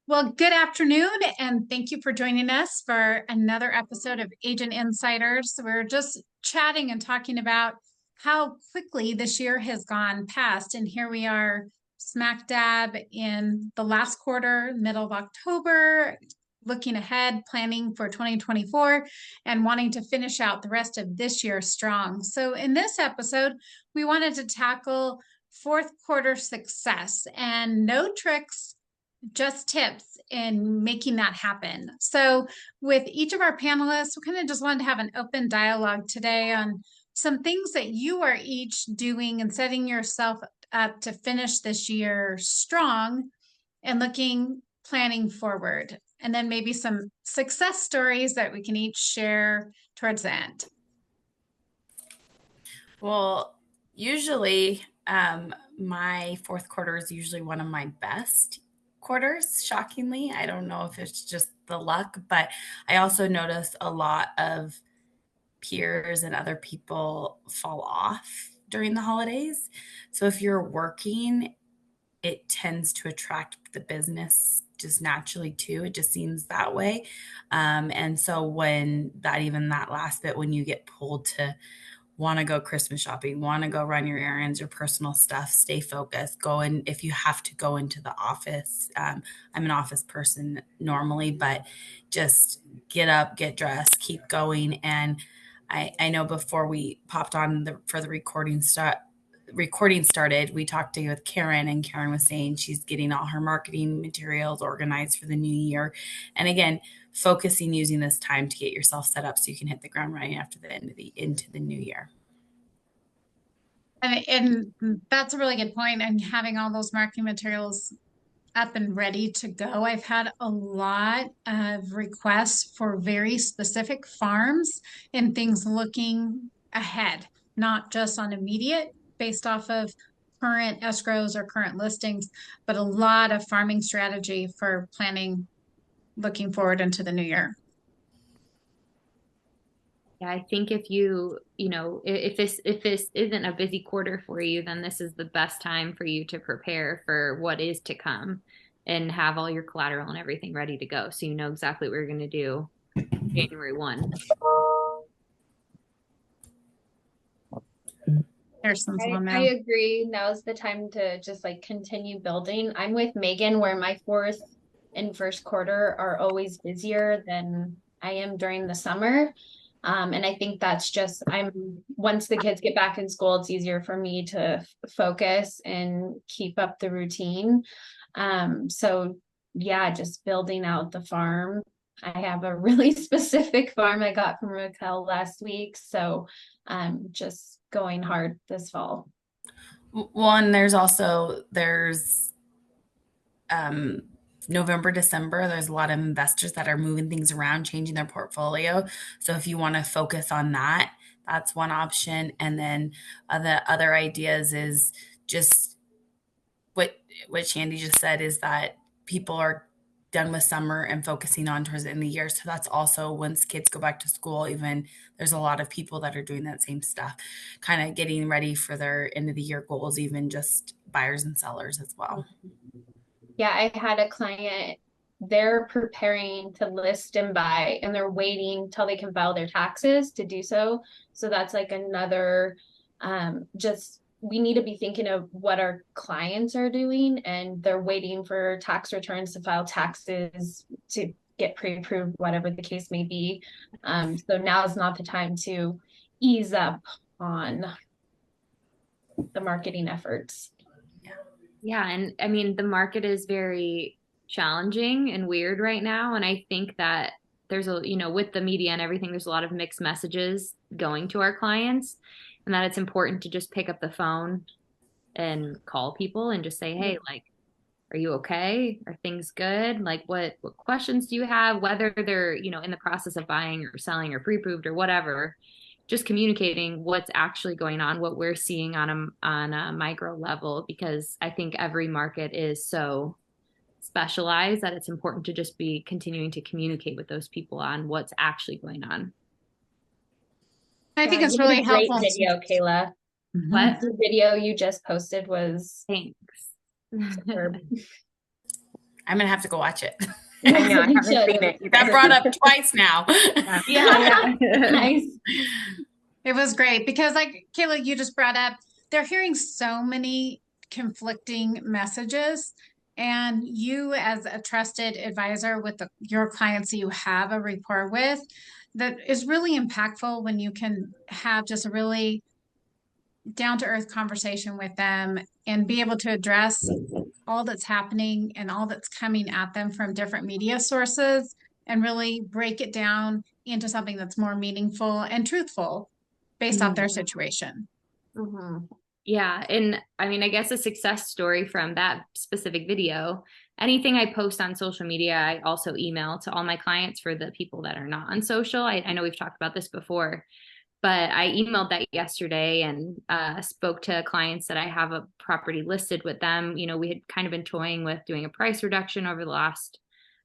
Well, good afternoon, and thank you for joining us for another episode of Agent Insiders. We're just chatting and talking about how quickly this year has gone past, and here we are, smack dab in the last quarter, middle of October, looking ahead, planning for 2024, and wanting to finish out the rest of this year strong. So, in this episode, we wanted to tackle fourth quarter success and no tricks, just tips in making that happen. So, with each of our panelists, we kind of just wanted to have an open dialogue today on some things that you are each doing and setting yourself up to finish this year strong and planning forward. And then maybe some success stories that we can each share towards the end. Well, usually my fourth quarter is usually one of my best quarters, shockingly. I don't know if it's just the luck, but I also notice a lot of peers and other people fall off during the holidays. So if you're working, it tends to attract the business just naturally too. It just seems that way. And so when that last bit, when you get pulled to want to go Christmas shopping, want to go run your errands, your personal stuff, stay focused, go in if you have to go into the office. I'm an office person normally, but just get up, get dressed, keep going. And I know before we popped on for the recording started, we talked with Karen, and Karen was saying she's getting all her marketing materials organized for the new year. And again, focusing using this time to get yourself set up so you can hit the ground running after the end of into the new year. And that's a really good point. And having all those marketing materials up and ready to go. I've had a lot of requests for very specific farms and things looking ahead, not just on immediate based off of current escrows or current listings, but a lot of farming strategy for planning looking forward into the new year. Yeah, I think if if this isn't a busy quarter for you, then this is the best time for you to prepare for what is to come and have all your collateral and everything ready to go. So you know exactly what you're going to do January 1. I agree. Now's the time to just continue building. I'm with Megan, where my fourth and first quarter are always busier than I am during the summer. And I think that's just, once the kids get back in school, it's easier for me to focus and keep up the routine. So yeah, just building out the farm. I have a really specific farm I got from Raquel last week. So just going hard this fall. One, there's November, December, there's a lot of investors that are moving things around, changing their portfolio. So if you want to focus on that, that's one option. And then the other ideas is just what Shandy just said, is that people are done with summer and focusing on towards the end of the year. So that's also once kids go back to school, even there's a lot of people that are doing that same stuff, kind of getting ready for their end of the year goals, even just buyers and sellers as well. Yeah, I had a client, they're preparing to list and buy, and they're waiting till they can file their taxes to do so. So that's another, we need to be thinking of what our clients are doing, and they're waiting for tax returns to file taxes to get pre-approved, whatever the case may be. So now is not the time to ease up on the marketing efforts. Yeah, and I mean, the market is very challenging and weird right now. And I think that there's with the media and everything, there's a lot of mixed messages going to our clients, and that it's important to just pick up the phone and call people and just say, hey, are you okay? Are things good? What questions do you have? Whether they're, in the process of buying or selling or pre-approved or whatever, just communicating what's actually going on, what we're seeing on a micro level, because I think every market is so specialized that it's important to just be continuing to communicate with those people on what's actually going on. I think it's really helpful. Great video, Kayla. What? The video you just posted was Thanks. Superb. I'm gonna have to go watch it. I know, I You haven't should. seen it either. Got brought up twice now. Yeah. Nice. It was great because, like Kayla, you just brought up, they're hearing so many conflicting messages. And you, as a trusted advisor with your clients that you have a rapport with, that is really impactful when you can have just a really down to earth conversation with them and be able to address all that's happening and all that's coming at them from different media sources and really break it down into something that's more meaningful and truthful based off their situation. Mm-hmm. Yeah. And I mean, I guess a success story from that specific video, anything I post on social media, I also email to all my clients for the people that are not on social. I know we've talked about this before, but I emailed that yesterday and spoke to clients that I have a property listed with them. You know, we had kind of been toying with doing a price reduction over the last,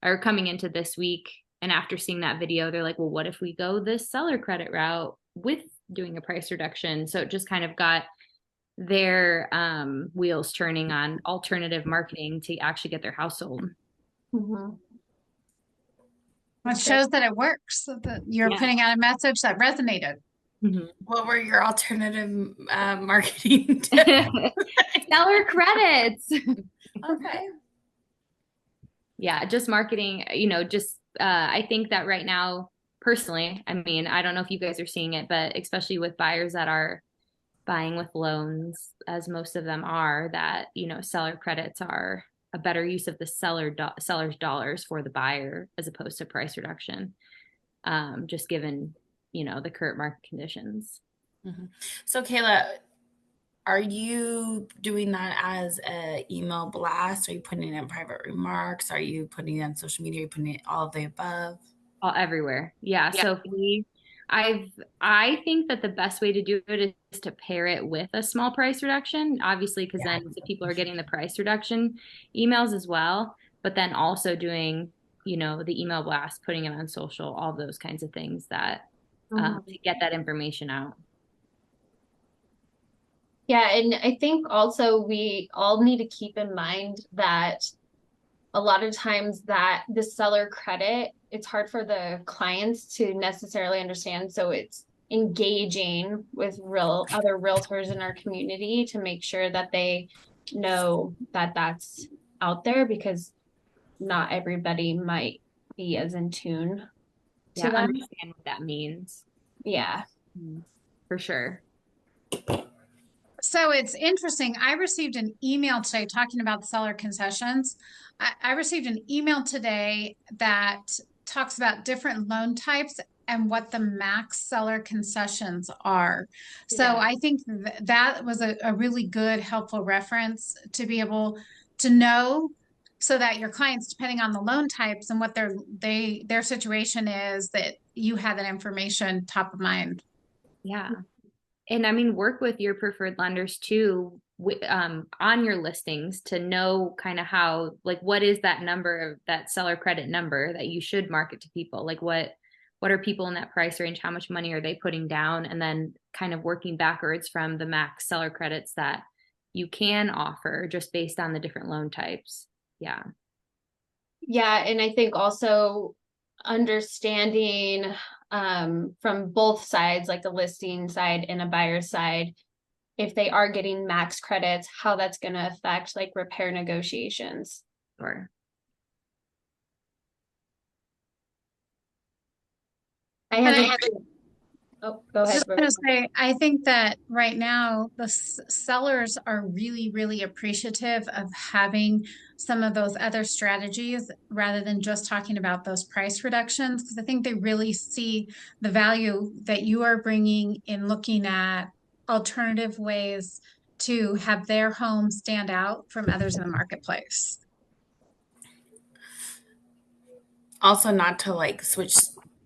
or coming into this week. And after seeing that video, they're like, well, what if we go this seller credit route with doing a price reduction? So it just kind of got their wheels turning on alternative marketing to actually get their house sold. Mm-hmm. It shows that it works, that you're putting out a message that resonated. Mm-hmm. What were your alternative marketing tips? Seller credits. Okay. Yeah, just marketing, you know, just I think that right now, personally, I mean, I don't know if you guys are seeing it, but especially with buyers that are buying with loans, as most of them are, that, you know, seller credits are a better use of the seller's dollars for the buyer as opposed to price reduction, just given, you know, the current market conditions. Mm-hmm. So Kayla, are you doing that as an email blast? Are you putting it in private remarks? Are you putting it on social media? Are you putting it all of the above? All everywhere. Yeah. So I think that the best way to do it is to pair it with a small price reduction, obviously, because then the people are getting the price reduction emails as well, but then also doing, you know, the email blast, putting it on social, all those kinds of things that to get that information out. Yeah, and I think also we all need to keep in mind that a lot of times that the seller credit, it's hard for the clients to necessarily understand. So it's engaging with other realtors in our community to make sure that they know that that's out there, because not everybody might be as in tune to them. Understand what that means. Yeah. For sure. So it's interesting. I received an email today talking about seller concessions. I received an email today that talks about different loan types and what the max seller concessions are. So Yeah. I think that was a really good, helpful reference to be able to know, so that your clients, depending on the loan types and what their situation is, that you have that information top of mind. Yeah. And I mean, work with your preferred lenders too, on your listings to know kind of how, like, what is that number, that seller credit number that you should market to people? Like, what are people in that price range? How much money are they putting down? And then kind of working backwards from the max seller credits that you can offer just based on the different loan types. Yeah. Yeah, and I think also understanding from both sides, like a listing side and a buyer side, if they are getting max credits, how that's going to affect like repair negotiations. Sure. Oh, go ahead. Just going to say, I think that right now the sellers are really, really appreciative of having some of those other strategies rather than just talking about those price reductions, because I think they really see the value that you are bringing in looking at alternative ways to have their home stand out from others in the marketplace. Also, not to like switch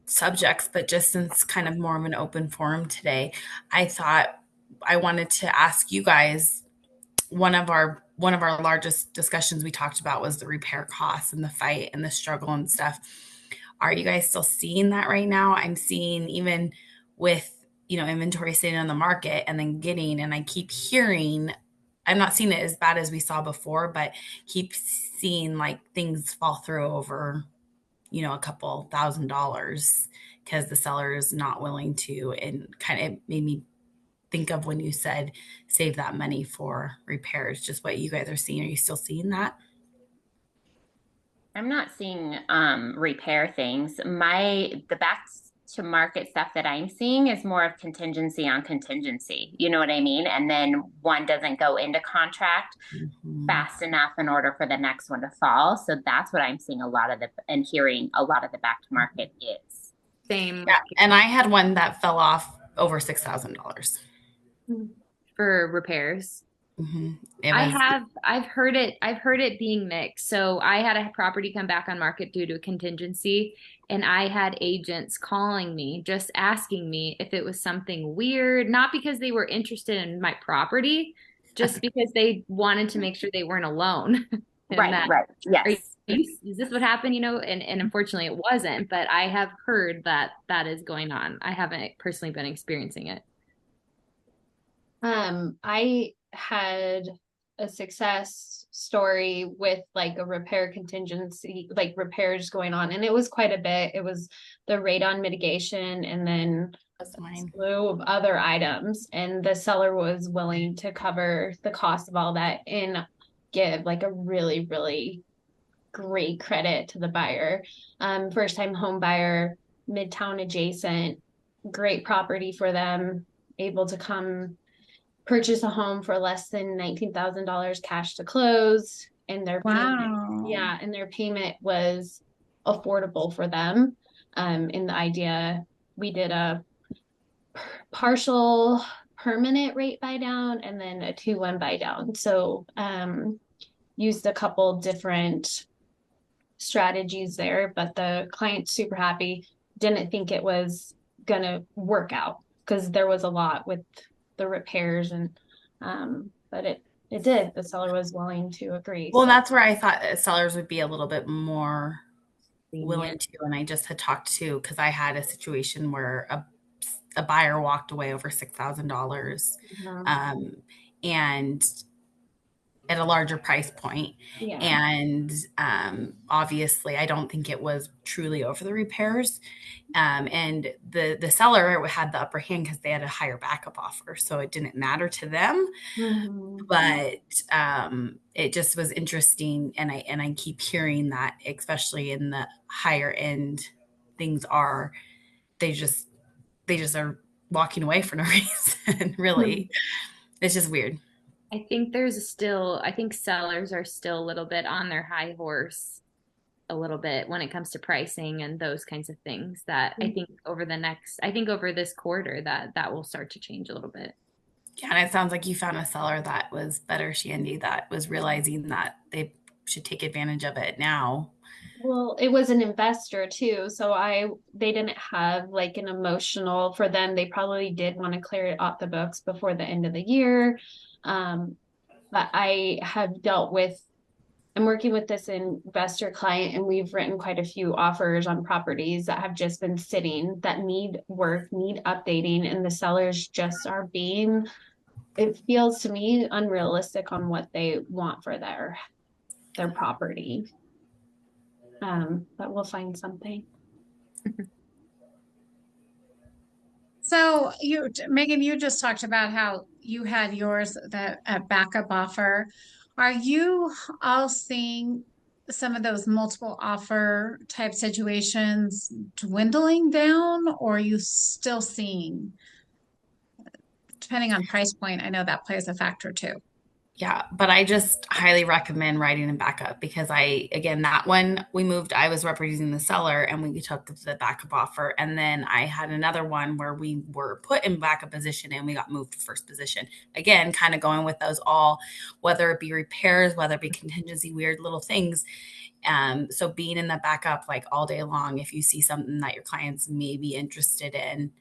subjects, but just since kind of more of an open forum today, I thought I wanted to ask you guys, one of our largest discussions we talked about was the repair costs and the fight and the struggle and stuff. Are you guys still seeing that right now? I'm seeing, even with, you know, inventory sitting on the market and then and I keep hearing I'm not seeing it as bad as we saw before, but keep seeing like things fall through over, a couple $1,000 because the seller is not willing to, and kind of made me think of when you said save that money for repairs, just what you guys are seeing. Are you still seeing that? I'm not seeing repair things. The back to market stuff that I'm seeing is more of contingency on contingency. You know what I mean? And then one doesn't go into contract fast enough in order for the next one to fall. So that's what I'm seeing and hearing a lot of the back to market is. Same. Yeah, and I had one that fell off over $6,000. For repairs. Mm-hmm. I've heard it being mixed. So I had a property come back on market due to a contingency, and I had agents calling me, just asking me if it was something weird, not because they were interested in my property, just because they wanted to make sure they weren't alone. Right. Yes. Is this what happened? And unfortunately it wasn't, but I have heard that that is going on. I haven't personally been experiencing it. I had a success story with like a repair contingency, like repairs going on, and it was quite a bit. It was the radon mitigation and then a slew of other items, and the seller was willing to cover the cost of all that and give like a really, really great credit to the buyer. First time home buyer, Midtown adjacent, great property for them, able to come purchase a home for less than $19,000 cash to close, and their payment was affordable for them. In the idea, we did a partial permanent rate buy down and then a 2-1 buy down. So used a couple different strategies there, but the client's super happy. Didn't think it was gonna work out because there was a lot with the repairs but it did. The seller was willing to agree. Well, that's where I thought sellers would be a little bit more willing to. And I just had talked to, because I had a situation where a buyer walked away over $6,000 and at a larger price point. Yeah. And obviously, I don't think it was truly over the repairs. And the seller had the upper hand because they had a higher backup offer. So it didn't matter to them. But it just was interesting. And I keep hearing that, especially in the higher end, things are, they just are walking away for no reason, really. It's just weird. I think I think sellers are still a little bit on their high horse a little bit when it comes to pricing and those kinds of things that I think over this quarter that will start to change a little bit. Yeah. And it sounds like you found a seller that was better, Shandy, that was realizing that they should take advantage of it now. Well, it was an investor too. So they didn't have like an emotional for them. They probably did want to clear it off the books before the end of the year. But I have I'm working with this investor client, and we've written quite a few offers on properties that have just been sitting that need work, need updating, and the sellers just are it feels to me unrealistic on what they want for their property. But we'll find something. So Megan, you just talked about how you had yours, that backup offer. Are you all seeing some of those multiple offer type situations dwindling down, or are you still seeing, depending on price point? I know that plays a factor too. Yeah, but I just highly recommend writing in backup because that one we moved, I was representing the seller and we took the backup offer. And then I had another one where we were put in backup position and we got moved to first position. Again, kind of going with those all, whether it be repairs, whether it be contingency, weird little things. So being in the backup like all day long, if you see something that your clients may be interested in,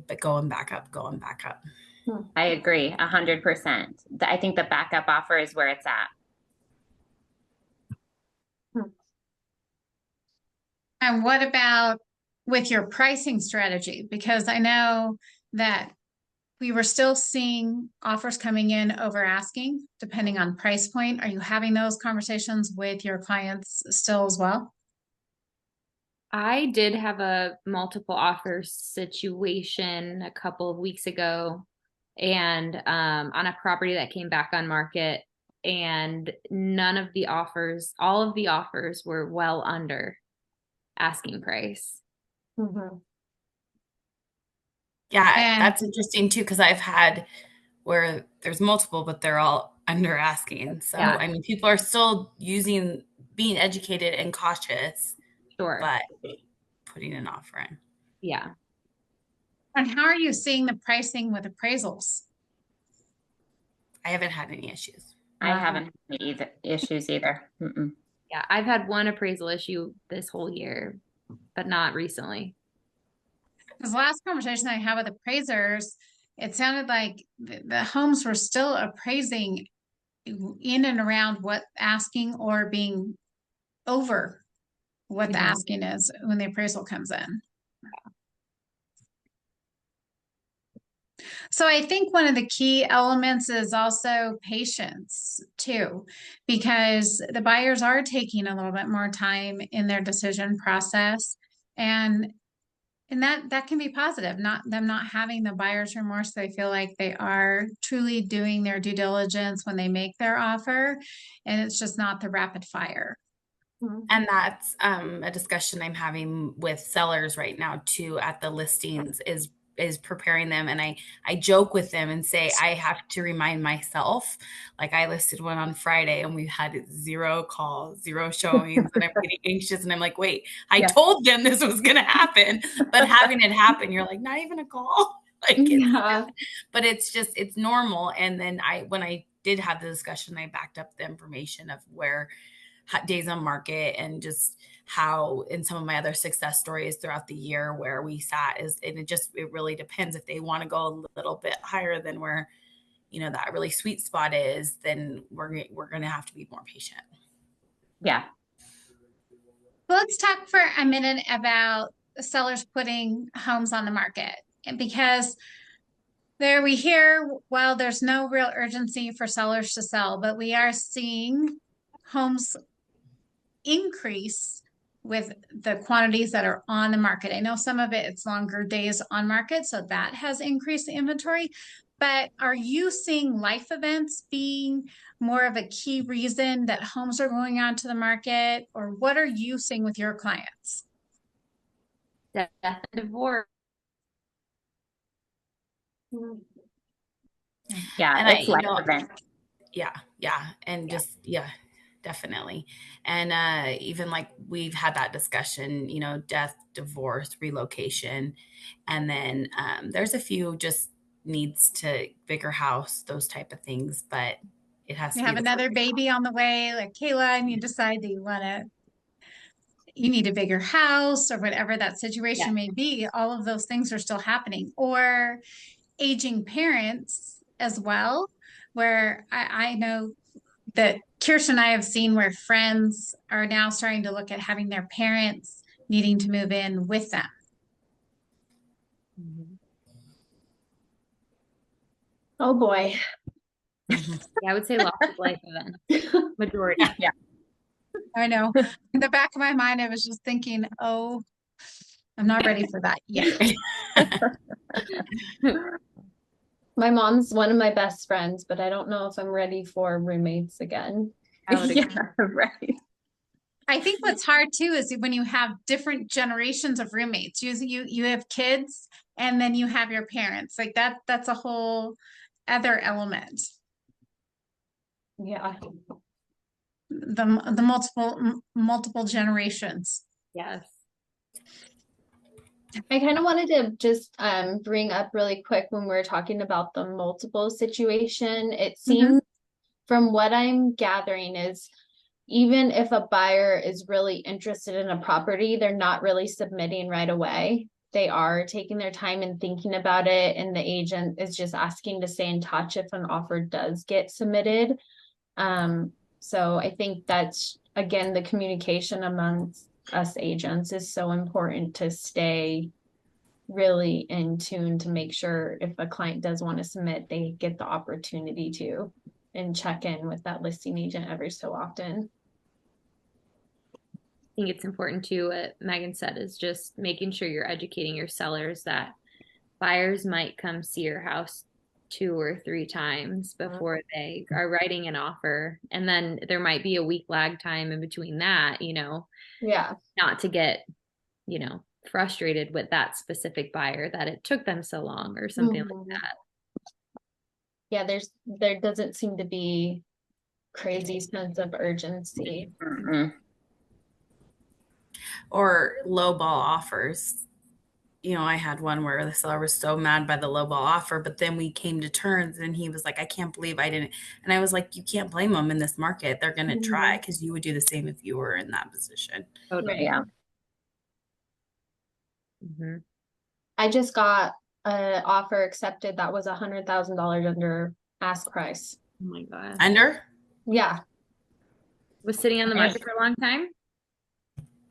but going back up. I agree 100%. I think the backup offer is where it's at. And what about with your pricing strategy? Because I know that we were still seeing offers coming in over asking, depending on price point. Are you having those conversations with your clients still as well? I did have a multiple offer situation a couple of weeks ago, and on a property that came back on market, and all of the offers were well under asking price. Mm-hmm. Yeah, that's interesting too, because I've had where there's multiple, but they're all under asking. So, Yeah. I mean, people are still being educated and cautious, Sure. but putting an offer in. Yeah. And how are you seeing the pricing with appraisals? I haven't had any issues. I haven't had any issues either. Mm-mm. Yeah, I've had one appraisal issue this whole year, but not recently. Because the last conversation I had with appraisers, it sounded like the homes were still appraising in and around what asking or being over what the asking is when the appraisal comes in. So I think one of the key elements is also patience too, because the buyers are taking a little bit more time in their decision process, and that can be positive, not them not having the buyer's remorse. They feel like they are truly doing their due diligence when they make their offer, and it's just not the rapid fire. And that's a discussion I'm having with sellers right now too at the listings is preparing them. And I joke with them and say, I have to remind myself, like I listed one on Friday and we had 0 calls, 0 showings, and I'm getting anxious. And I'm like, wait, I told them this was going to happen, but having it happen, you're like, not even a call. Like, but it's normal. And then when I did have the discussion, I backed up the information of where days on market and just how in some of my other success stories throughout the year where we sat and it really depends. If they want to go a little bit higher than where, that really sweet spot is, then we're going to have to be more patient. Yeah. Well, let's talk for a minute about sellers putting homes on the market, because there we hear, well, there's no real urgency for sellers to sell, but we are seeing homes increase with the quantities that are on the market. I know some of it's longer days on market, so that has increased the inventory. But are you seeing life events being more of a key reason that homes are going onto the market, or what are you seeing with your clients? Death and divorce. Yeah, and it's life event. Yeah, and definitely. And even like we've had that discussion, death, divorce, relocation, and then there's a few just needs to bigger house, those type of things, but it has You to have be another baby on the way, like Kayla, and you decide that you need a bigger house or whatever that situation may be. All of those things are still happening. Or aging parents as well, where I know that Kirsten and I have seen where friends are now starting to look at having their parents needing to move in with them. Oh boy. Yeah, I would say lots of life events. Majority. Yeah. I know. In the back of my mind, I was just thinking, oh, I'm not ready for that yet. My mom's one of my best friends, but I don't know if I'm ready for roommates again. Yeah, right. I think what's hard too is when you have different generations of roommates. You have kids, and then you have your parents. Like that's a whole other element. Yeah. The multiple generations. Yes. I kind of wanted to just bring up really quick when we're talking about the multiple situation. It seems from what I'm gathering is even if a buyer is really interested in a property, they're not really submitting right away. They are taking their time and thinking about it, and the agent is just asking to stay in touch if an offer does get submitted. So I think that's, again, the communication amongst us agents is so important to stay, really in tune to make sure if a client does want to submit, they get the opportunity to, and check in with that listing agent every so often. I think it's important too, what Megan said, is just making sure you're educating your sellers that buyers might come see your house 2 or 3 times before they are writing an offer. And then there might be a week lag time in between that, Yeah. not to get, frustrated with that specific buyer that it took them so long or something like that. Yeah, there doesn't seem to be crazy sense of urgency. Or low ball offers. I had one where the seller was so mad by the low ball offer, but then we came to terms and he was like, I can't believe I didn't. And I was like, you can't blame them in this market. They're going to try, because you would do the same if you were in that position. Totally. Yeah. I just got an offer accepted that was $100,000 under ask price. Oh my God. Under? Yeah. Was sitting on the market for a long time?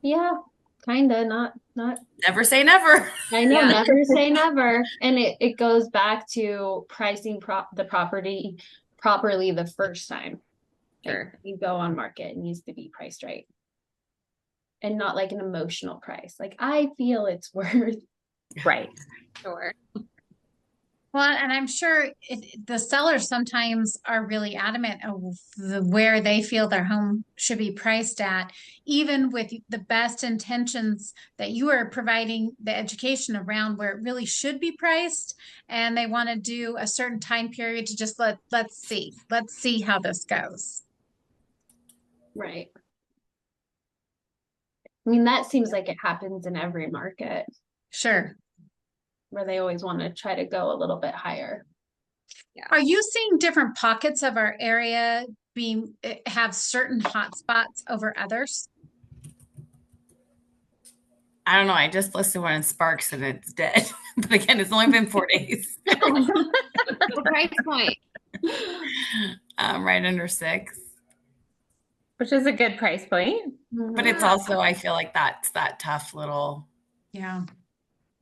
Yeah, kinda, not. Never say never. I know, Yeah. never say never. And it goes back to pricing the property properly the first time. Sure. Like, you go on market, it needs to be priced right. And not like an emotional price. Like, I feel it's worth. Right. Sure. Well, and I'm sure the sellers sometimes are really adamant of where they feel their home should be priced at, even with the best intentions that you are providing the education around where it really should be priced. And they want to do a certain time period to just let's see how this goes. Right. I mean, that seems like it happens in every market Sure. where they always want to try to go a little bit higher. Yeah. Are you seeing different pockets of our area have certain hotspots over others? I don't know. I just listed one in Sparks and it's dead. But again, it's only been 4 days. The price point. Right under 6. Which is a good price point. But it's also, I feel like that's that tough little. Yeah.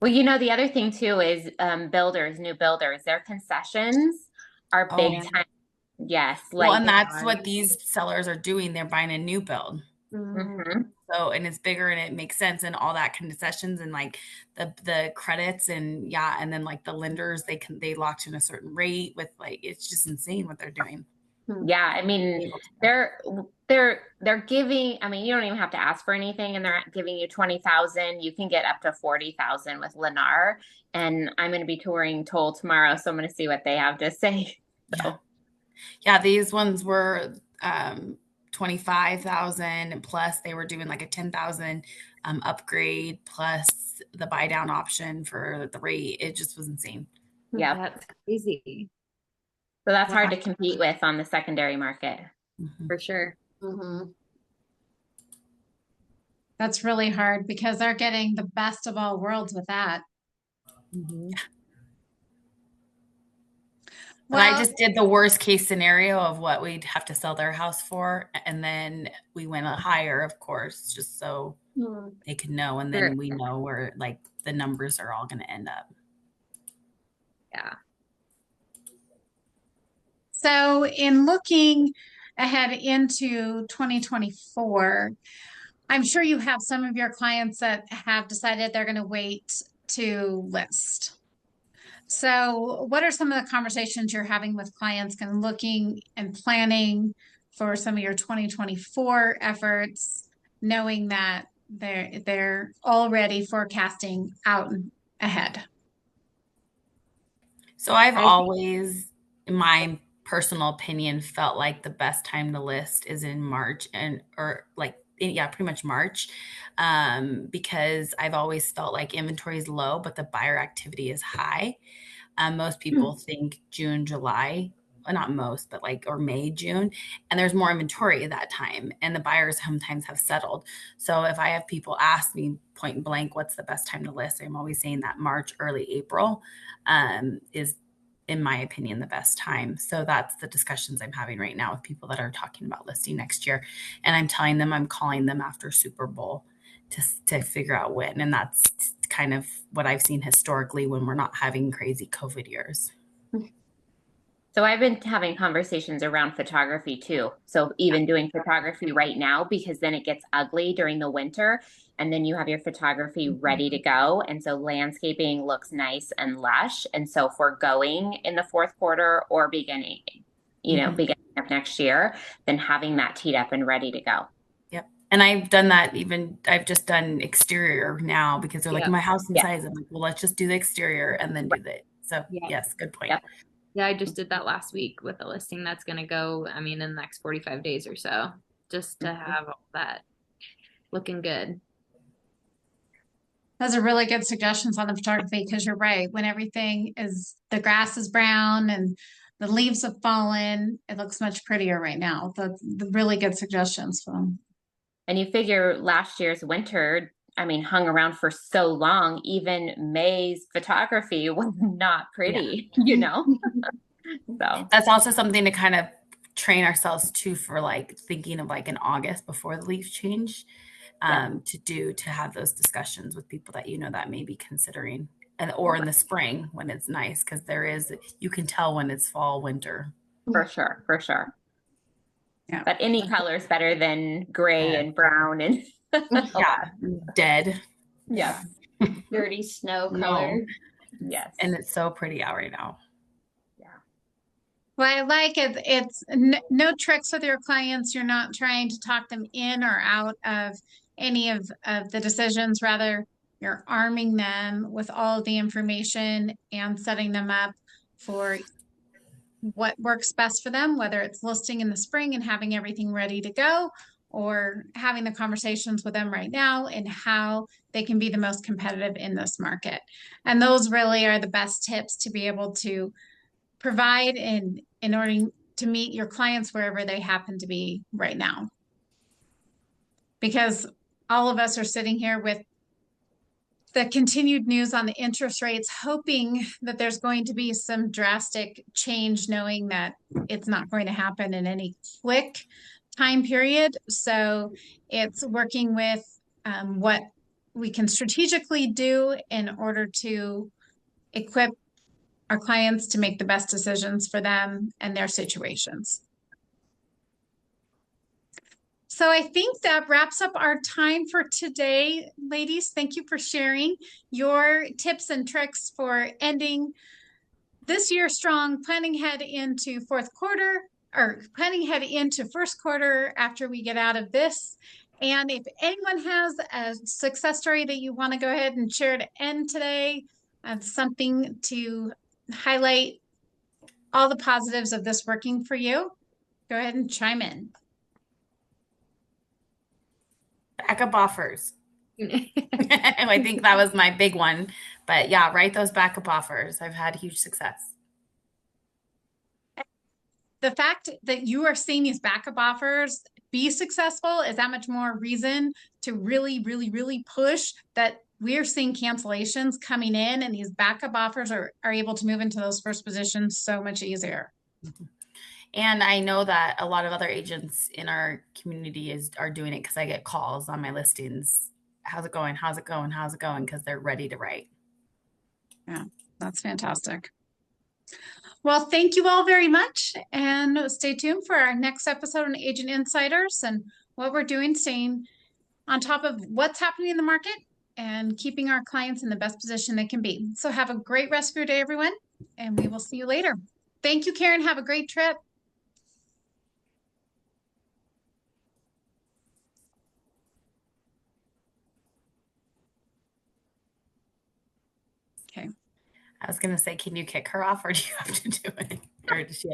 Well, the other thing too is new builders, their concessions are big time. Yes. Well, and that's what these sellers are doing. They're buying a new build. Mm-hmm. So, and it's bigger and it makes sense, and all that concessions and like the credits and and then like the lenders, they locked in a certain rate with it's just insane what they're doing. Yeah, I mean, they're giving, I mean, you don't even have to ask for anything, and they're giving you 20,000. You can get up to 40,000 with Lennar, and I'm going to be touring Toll tomorrow, so I'm going to see what they have to say. So. Yeah, these ones were 25,000 plus they were doing like a 10,000 upgrade plus the buy down option for the rate. It just was insane. Yeah, that's crazy. So that's hard to compete with on the secondary market. For sure. That's really hard because they're getting the best of all worlds with that. Well, I just did the worst case scenario of what we'd have to sell their house for. And then we went higher, of course, just so they could know. And then we know where the numbers are all going to end up. Yeah. So in looking ahead into 2024, I'm sure you have some of your clients that have decided they're going to wait to list. So what are some of the conversations you're having with clients kind of looking and planning for some of your 2024 efforts, knowing that they're already forecasting out ahead? So I've always, in my personal opinion, felt like the best time to list is in March pretty much March, because I've always felt like inventory is low, but the buyer activity is high. Most people think June, July, not most, but or May, June, and there's more inventory at that time, and the buyers sometimes have settled. So if I have people ask me point blank, what's the best time to list? I'm always saying that March, early April is, in my opinion, the best time. So that's the discussions I'm having right now with people that are talking about listing next year. And I'm telling them I'm calling them after Super Bowl to figure out when. And that's kind of what I've seen historically when we're not having crazy COVID years. So I've been having conversations around photography too. So even doing photography right now, because then it gets ugly during the winter and then you have your photography ready to go. And so landscaping looks nice and lush. And so if we're going in the fourth quarter or beginning of next year, then having that teed up and ready to go. Yep. And I've done that I've just done exterior now because they're like, my house inside. I'm like, well, let's just do the exterior and then do the, so yes, good point. Yep. Yeah, I just did that last week with a listing that's going to go, I mean, in the next 45 days or so, just to have all that looking good. Those are really good suggestions on the photography because you're right. When the grass is brown and the leaves have fallen, it looks much prettier right now. The really good suggestions for them. And you figure last year's winter, I mean, hung around for so long, even May's photography was not pretty, So that's also something to kind of train ourselves to for like thinking of like in August before the leaf change, to have those discussions with people that that may be considering, or in the spring when it's nice, because you can tell when it's fall, winter. For sure. Yeah. But any color is better than gray and brown and dead. Yeah. Dirty snow color. Yes. And it's so pretty out right now. Yeah. Well, I like it. It's no tricks with your clients. You're not trying to talk them in or out of any of the decisions. Rather, you're arming them with all of the information and setting them up for what works best for them, whether it's listing in the spring and having everything ready to go, or having the conversations with them right now and how they can be the most competitive in this market. And those really are the best tips to be able to provide in order to meet your clients wherever they happen to be right now. Because all of us are sitting here with the continued news on the interest rates, hoping that there's going to be some drastic change, knowing that it's not going to happen in any quick time period. So it's working with what we can strategically do in order to equip our clients to make the best decisions for them and their situations. So I think that wraps up our time for today, ladies. Thank you for sharing your tips and tricks for ending this year strong, planning head into fourth quarter, or planning head into first quarter after we get out of this. And if anyone has a success story that you want to go ahead and share to end today, something to highlight all the positives of this working for you, go ahead and chime in. Backup offers. I think that was my big one. But yeah, write those backup offers. I've had huge success. The fact that you are seeing these backup offers be successful is that much more reason to really, really, really push that we're seeing cancellations coming in, and these backup offers are able to move into those first positions so much easier. Mm-hmm. And I know that a lot of other agents in our community are doing it because I get calls on my listings. How's it going? How's it going? How's it going? Because they're ready to write. Yeah, that's fantastic. Well, thank you all very much, and stay tuned for our next episode on Agent Insiders and what we're doing, staying on top of what's happening in the market and keeping our clients in the best position they can be. So have a great rest of your day, everyone, and we will see you later. Thank you, Karen. Have a great trip. Okay. I was going to say, can you kick her off or do you have to do it? Or does she